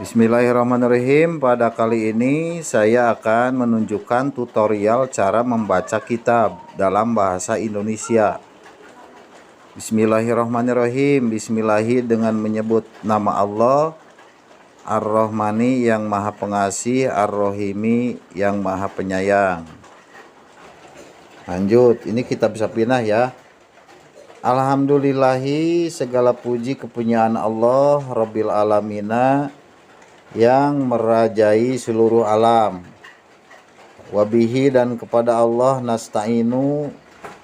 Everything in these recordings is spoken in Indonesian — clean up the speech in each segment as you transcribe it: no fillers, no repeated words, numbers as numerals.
Bismillahirrahmanirrahim. Pada kali ini saya akan menunjukkan tutorial cara membaca kitab dalam bahasa Indonesia. Bismillahirrahmanirrahim. Bismillahi dengan menyebut nama Allah, Ar-Rahmani yang Maha Pengasih, Ar-Rahimi yang Maha Penyayang. Lanjut, ini kita bisa pindah ya. Alhamdulillahi, segala puji kepunyaan Allah Rabbil Alamina yang merajai seluruh alam. Wabihi, dan kepada Allah nasta'inu,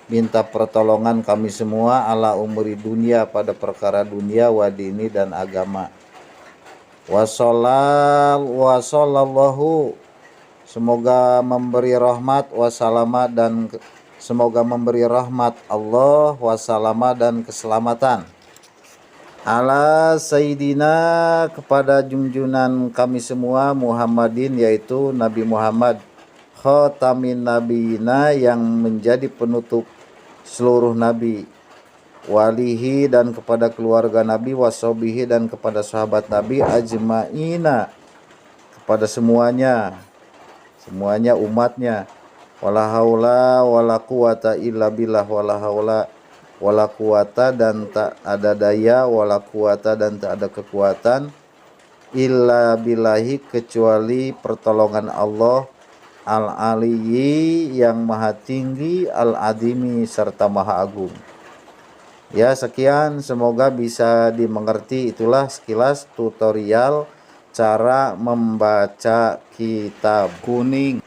minta pertolongan kami semua, ala umuri dunia, pada perkara dunia, wadini, dan agama. Wasallallahu, semoga memberi rahmat, wasalama, dan semoga memberi rahmat Allah, wasalama, dan keselamatan, ala Sayyidina, kepada junjunan kami semua, Muhammadin, yaitu Nabi Muhammad, khatamin nabiyina, yang menjadi penutup seluruh nabi, walihi, dan kepada keluarga Nabi, wasobihi, dan kepada sahabat Nabi, ajma'ina, kepada semuanya umatnya. Wala haula wala quwata illa billah, wala haula wala quwata, dan tak ada daya, wala quwata, dan tak ada kekuatan, illa billahi, kecuali pertolongan Allah, al-aliyyi, yang maha tinggi, al-adimi, serta maha agung. Ya, sekian, semoga bisa dimengerti. Itulah sekilas tutorial cara membaca kitab kuning.